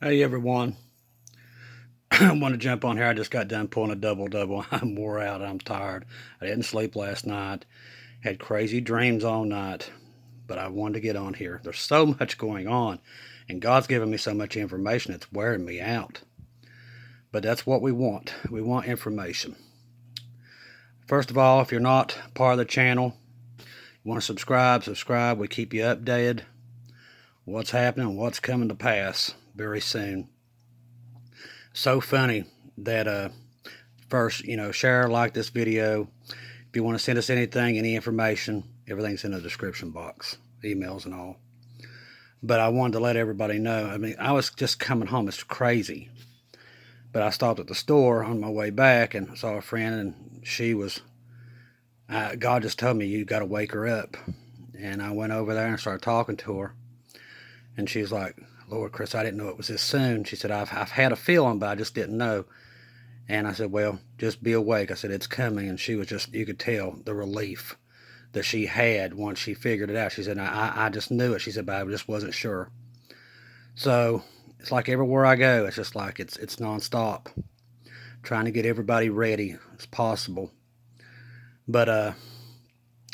Hey everyone, I want to jump on here. I just got done pulling a double double. I'm wore out. I'm tired. I didn't sleep last night. Had crazy dreams all night, but I wanted to get on here. There's so much going on, and God's given me so much information. It's wearing me out. But that's what we want. We want information. First of all, if you're not part of the channel, you want to subscribe. We keep you updated. What's happening, what's coming to pass very soon. So funny that first, share, like this video. If you want to send us anything, any information, everything's in the description box, emails and all. But I wanted to let everybody know. I mean, I was just coming home. It's crazy. But I stopped at the store on my way back and saw a friend, and she was, God just told me, you got to wake her up. And I went over there and started talking to her. And she's like, Lord, Chris, I didn't know it was this soon. She said, I've had a feeling, but I just didn't know. And I said, well, just be awake. I said, it's coming. And she was just, you could tell the relief that she had once she figured it out. She said, I just knew it. She said, but I just wasn't sure. So it's like everywhere I go, it's just like it's nonstop, trying to get everybody ready as possible. But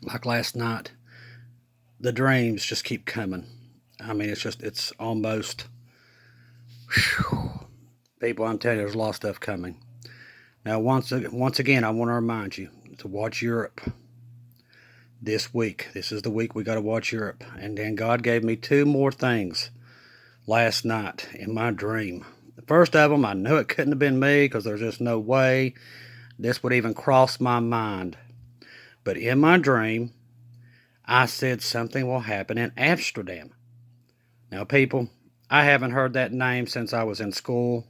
like last night, the dreams just keep coming. I mean, it's almost, whew, people, I'm telling you, there's a lot of stuff coming. Now, once again, I want to remind you to watch Europe this week. This is the week we got to watch Europe. And then God gave me two more things last night in my dream. The first of them, I knew it couldn't have been me because there's just no way this would even cross my mind. But in my dream, I said something will happen in Amsterdam. Now, people, I haven't heard that name since I was in school.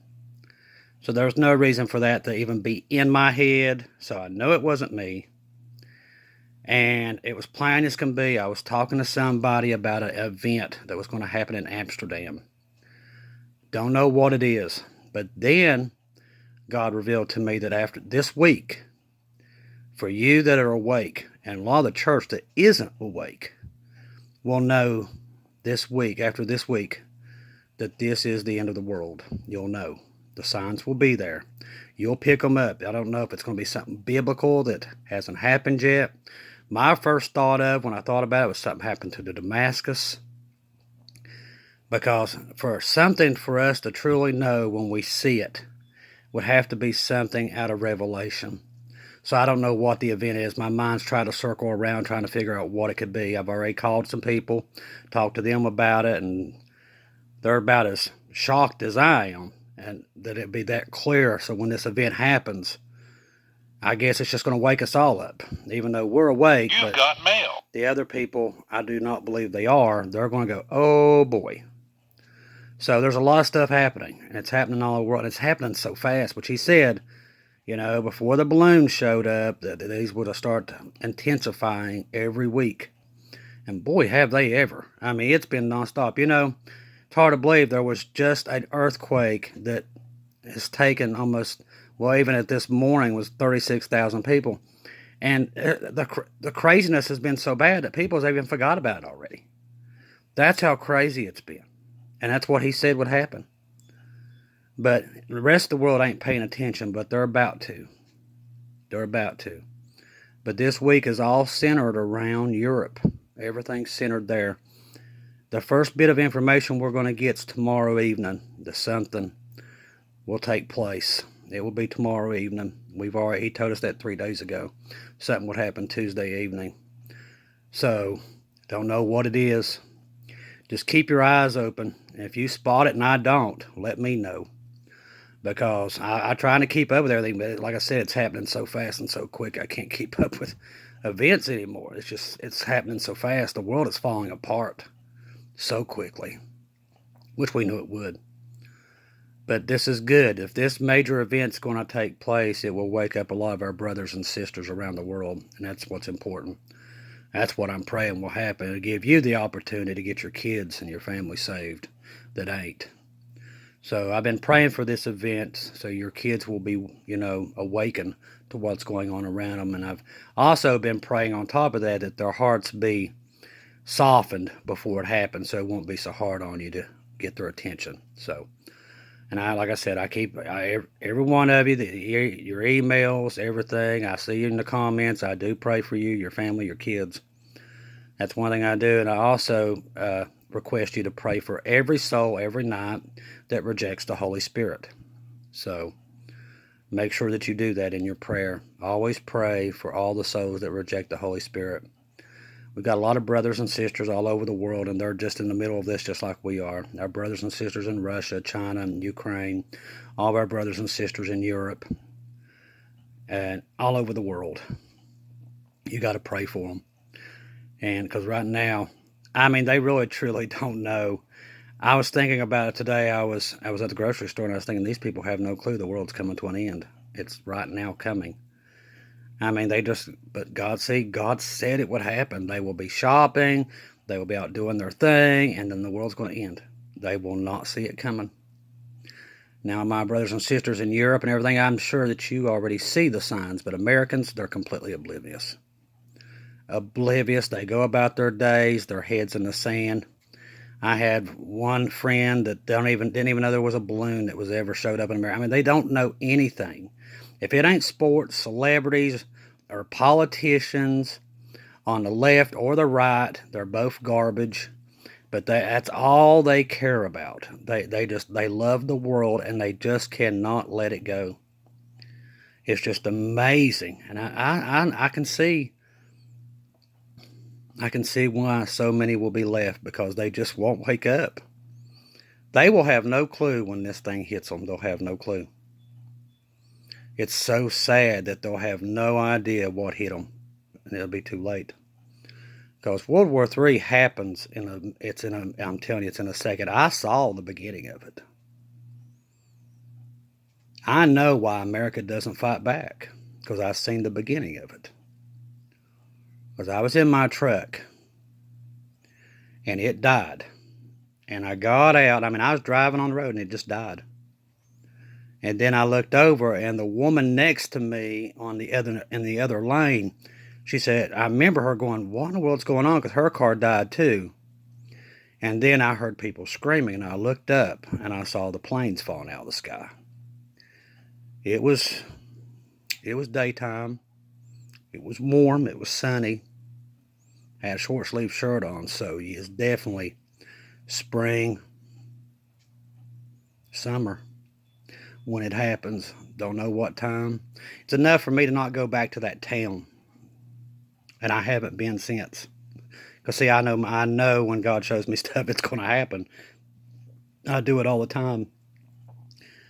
So there's no reason for that to even be in my head. So I know it wasn't me. And it was plain as can be. I was talking to somebody about an event that was going to happen in Amsterdam. Don't know what it is. But then God revealed to me that after this week, for you that are awake, and a lot of the church that isn't awake, will know this week, after this week, that this is the end of the world. You'll know. The signs will be there. You'll pick them up. I don't know if it's going to be something biblical that hasn't happened yet. My first thought of when I thought about it was something happened to the Damascus. Because for something for us to truly know when we see it would have to be something out of Revelation. So I don't know what the event is. My mind's trying to circle around trying to figure out what it could be. I've already called some people, talked to them about it, and they're about as shocked as I am, and that it be that clear. So when this event happens, I guess it's just going to wake us all up, even though we're awake. You've but got mail. The other people, I do not believe they are. They're going to go, oh boy. So there's a lot of stuff happening, and it's happening all over the world. And it's happening so fast, which he said, before the balloons showed up, that these would start intensifying every week. And boy, have they ever. I mean, it's been nonstop. It's hard to believe there was just an earthquake that has taken almost, well, even at this morning was 36,000 people. And the craziness has been so bad that people have even forgot about it already. That's how crazy it's been. And that's what he said would happen. But the rest of the world ain't paying attention, but they're about to. They're about to. But this week is all centered around Europe. Everything's centered there. The first bit of information we're going to get is tomorrow evening. That something will take place. It will be tomorrow evening. He told us that 3 days ago. Something would happen Tuesday evening. So, don't know what it is. Just keep your eyes open. If you spot it and I don't, let me know. Because I'm trying to keep up with everything, but like I said, it's happening so fast and so quick, I can't keep up with events anymore. It's happening so fast. The world is falling apart so quickly, which we knew it would. But this is good. If this major event's going to take place, it will wake up a lot of our brothers and sisters around the world, and that's what's important. That's what I'm praying will happen. It'll give you the opportunity to get your kids and your family saved that ain't. So I've been praying for this event so your kids will be, awakened to what's going on around them. And I've also been praying on top of that their hearts be softened before it happens so it won't be so hard on you to get their attention. So, and like I said, every one of you, your emails, everything. I see you in the comments. I do pray for you, your family, your kids. That's one thing I do. And I also request you to pray for every soul every night that rejects the Holy Spirit. So make sure that you do that in your prayer. Always pray for all the souls that reject the Holy Spirit. We've got a lot of brothers and sisters all over the world, and they're just in the middle of this just like we are. Our brothers and sisters in Russia, China, and Ukraine, all of our brothers and sisters in Europe, and all over the world. You got to pray for them. And because right now, I mean, they really truly don't know. I was thinking about it today. I was at the grocery store, and I was thinking these people have no clue the world's coming to an end. It's right now coming. I mean, but God said it would happen. They will be shopping, they will be out doing their thing, and then the world's going to end. They will not see it coming. Now, my brothers and sisters in Europe and everything, I'm sure that you already see the signs, but Americans, they're completely oblivious. Oblivious. They go about their days, their heads in the sand. I had one friend that didn't even know there was a balloon that was ever showed up in America. I mean, they don't know anything. If it ain't sports, celebrities, or politicians on the left or the right, they're both garbage. But that's all they care about. They love the world, and they just cannot let it go. It's just amazing, and I can see why so many will be left, because they just won't wake up. They will have no clue when this thing hits them. They'll have no clue. It's so sad that they'll have no idea what hit them, and it'll be too late. Because World War III happens I'm telling you, it's in a second. I saw the beginning of it. I know why America doesn't fight back, because I've seen the beginning of it. Because I was in my truck, and it died. And I got out. I mean, I was driving on the road, and it just died. And then I looked over, and the woman next to me in the other lane, she said, I remember her going, what in the world's going on? Because her car died too. And then I heard people screaming, and I looked up, and I saw the planes falling out of the sky. It was daytime. It was warm. It was sunny. I had a short sleeve shirt on, so it's definitely spring, summer when it happens. Don't know what time. It's enough for me to not go back to that town, and I haven't been since. Because see, I know when God shows me stuff, it's going to happen. I do it all the time.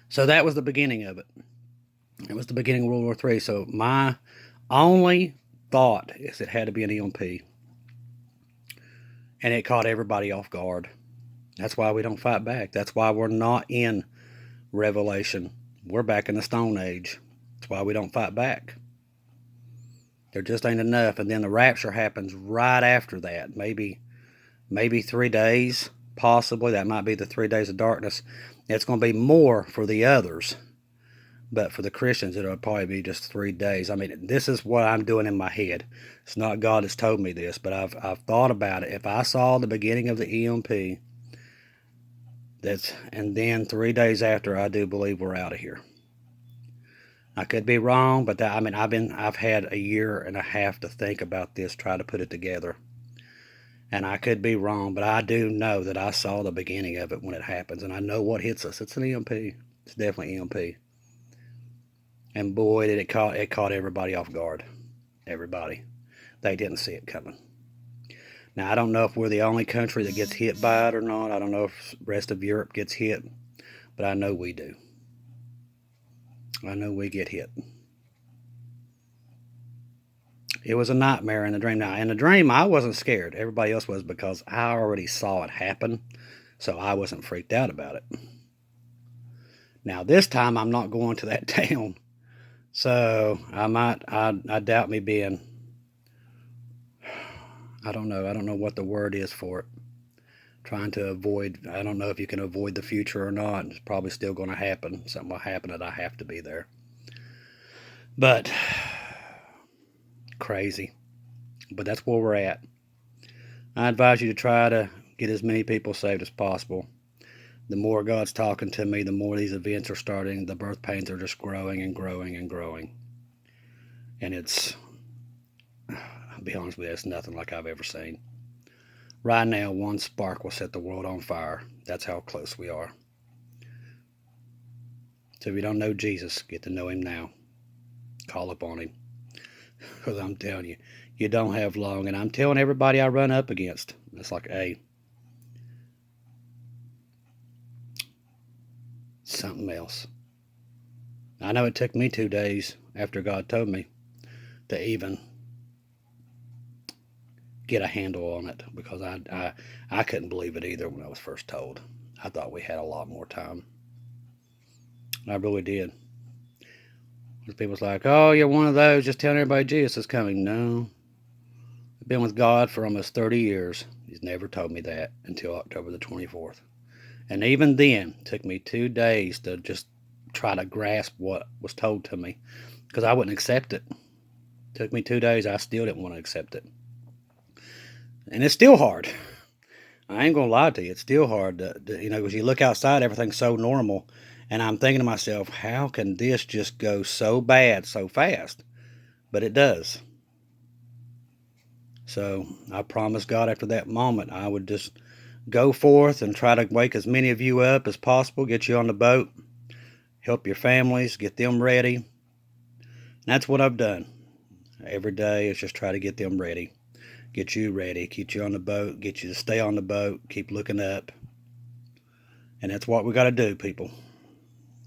So that was the beginning of it. It was the beginning of World War III. So my only thought is it had to be an EMP. And it caught everybody off guard. That's why we don't fight back. That's why we're not in Revelation. We're back in the Stone Age. That's why we don't fight back. There just ain't enough. And then the rapture happens right after that. Maybe 3 days, possibly. That might be the 3 days of darkness. It's going to be more for the others. But for the Christians, it'll probably be just 3 days. I mean, this is what I'm doing in my head. It's not God that's told me this, but I've thought about it. If I saw the beginning of the EMP, and then 3 days after, I do believe we're out of here. I could be wrong, but I've had a year and a half to think about this, try to put it together. And I could be wrong, but I do know that I saw the beginning of it when it happens, and I know what hits us. It's an EMP. It's definitely EMP. And boy, did it caught everybody off guard. Everybody. They didn't see it coming. Now, I don't know if we're the only country that gets hit by it or not. I don't know if the rest of Europe gets hit, but I know we do. I know we get hit. It was a nightmare in the dream. Now, in the dream, I wasn't scared. Everybody else was, because I already saw it happen, so I wasn't freaked out about it. Now, this time, I'm not going to that town, so I doubt me being, I don't know what the word is for it. Trying to avoid, I don't know if you can avoid the future or not. It's probably still going to happen. Something will happen that I have to be there. But, crazy. But that's where we're at. I advise you to try to get as many people saved as possible. The more God's talking to me, the more these events are starting. The birth pains are just growing and growing and growing. And I'll be honest with you, it's nothing like I've ever seen. Right now, one spark will set the world on fire. That's how close we are. So if you don't know Jesus, get to know him now. Call upon him. Because I'm telling you, you don't have long. And I'm telling everybody I run up against, it's like, hey, something else. I know it took me 2 days after God told me to even get a handle on it, because I couldn't believe it either when I was first told. I thought we had a lot more time. I really did. People's like, oh, you're one of those just telling everybody Jesus is coming. No. I've been with God for almost 30 years. He's never told me that until October the 24th. And even then, it took me 2 days to just try to grasp what was told to me, because I wouldn't accept it. It took me 2 days. I still didn't want to accept it. And it's still hard. I ain't going to lie to you. It's still hard because you look outside, everything's so normal. And I'm thinking to myself, how can this just go so bad so fast? But it does. So I promised God after that moment I would just go forth and try to wake as many of you up as possible, get you on the boat, help your families, get them ready. And that's what I've done. Every day is just try to get them ready, get you ready, get you on the boat, get you to stay on the boat, keep looking up. And that's what we got to do, people.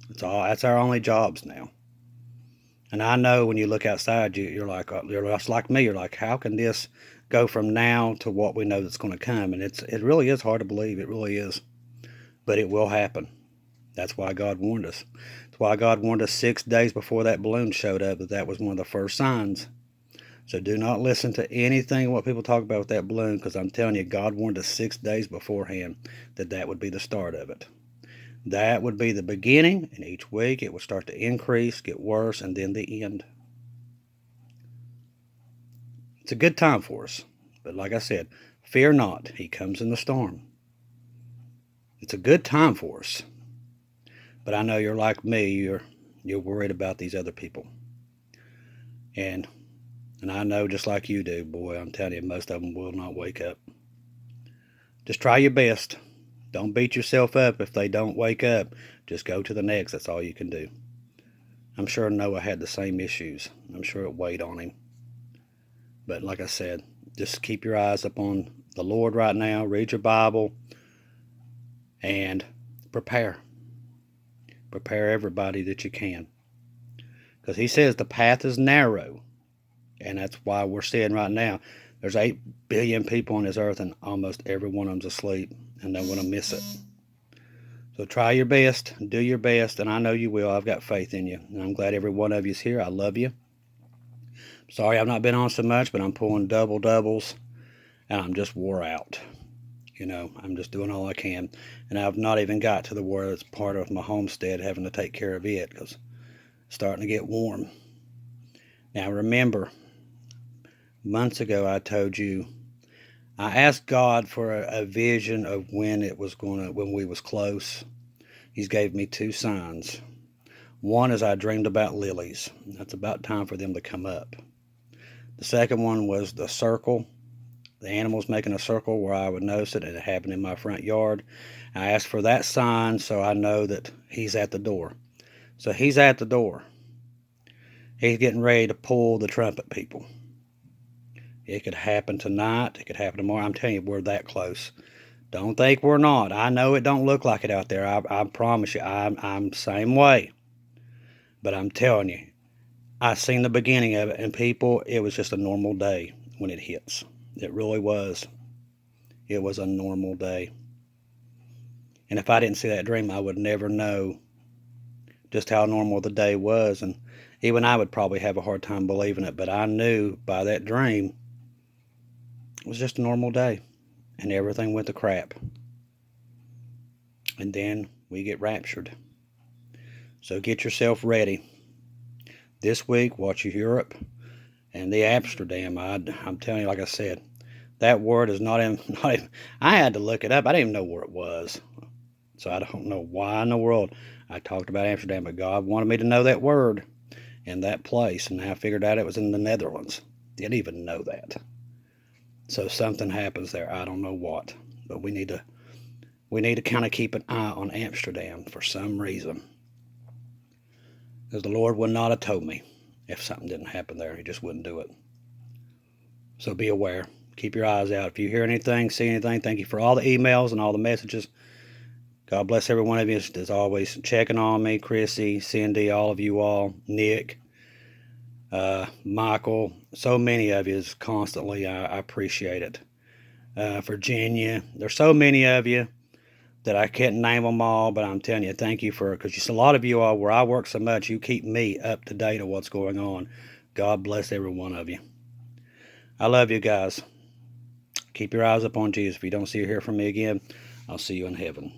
That's our only jobs now. And I know when you look outside, you're just like me. You're like, how can this go from now to what we know that's going to come? And it really is hard to believe. It really is. But it will happen. That's why God warned us. That's why God warned us 6 days before that balloon showed up that was one of the first signs. So do not listen to anything what people talk about with that balloon, because I'm telling you, God warned us 6 days beforehand that would be the start of it. That would be the beginning, and each week it would start to increase, get worse, and then the end. It's a good time for us. But like I said, fear not, he comes in the storm. It's a good time for us. But I know you're like me, you're worried about these other people. And I know just like you do, boy, I'm telling you, most of them will not wake up. Just try your best. Don't beat yourself up if they don't wake up. Just go to the next. That's all you can do. I'm sure Noah had the same issues. I'm sure it weighed on him. But like I said, just keep your eyes up on the Lord right now. Read your Bible. And prepare. Prepare everybody that you can. Because he says the path is narrow. And that's why we're seeing right now, there's 8 billion people on this earth, and almost every one of them's asleep, and they're going to miss it. So try your best, do your best, and I know you will. I've got faith in you, and I'm glad every one of you's here. I love you. Sorry I've not been on so much, but I'm pulling doubles, and I'm just wore out. I'm just doing all I can, and I've not even got to the where it's part of my homestead, having to take care of it, because it's starting to get warm. Now remember, months ago I told you I asked God for a vision of when we was close. He's gave me 2 signs. One is I dreamed about lilies. That's about time for them to come up. The second one was the circle. The animals making a circle where I would notice it, and it happened in my front yard. I asked for that sign so I know that he's at the door. So he's at the door. He's getting ready to pull the trumpet, people. It could happen tonight. It could happen tomorrow. I'm telling you, we're that close. Don't think we're not. I know it don't look like it out there. I promise you, I'm the same way. But I'm telling you, I seen the beginning of it, and people, it was just a normal day when it hits. It really was. It was a normal day. And if I didn't see that dream, I would never know just how normal the day was. And even I would probably have a hard time believing it. But I knew by that dream, it was just a normal day. And everything went to crap. And then we get raptured. So get yourself ready. This week, watch Europe and the Amsterdam. I'm telling you, like I said, that word is not even. I had to look it up. I didn't even know where it was. So I don't know why in the world I talked about Amsterdam, but God wanted me to know that word in that place, and I figured out it was in the Netherlands. Didn't even know that. So something happens there. I don't know what, but we need to kind of keep an eye on Amsterdam for some reason, because the Lord would not have told me if something didn't happen there. He just wouldn't do it. So be aware. Keep your eyes out. If you hear anything, see anything, thank you for all the emails and all the messages. God bless every one of you. As always, checking on me, Chrissy, Cindy, all of you all, Nick, Michael, so many of you constantly. I appreciate it. Virginia, there's so many of you that I can't name them all, but I'm telling you, thank you because a lot of you all, where I work so much, you keep me up to date of what's going on. God bless every one of you. I love you guys. Keep your eyes up on Jesus. If you don't see or hear from me again, I'll see you in heaven.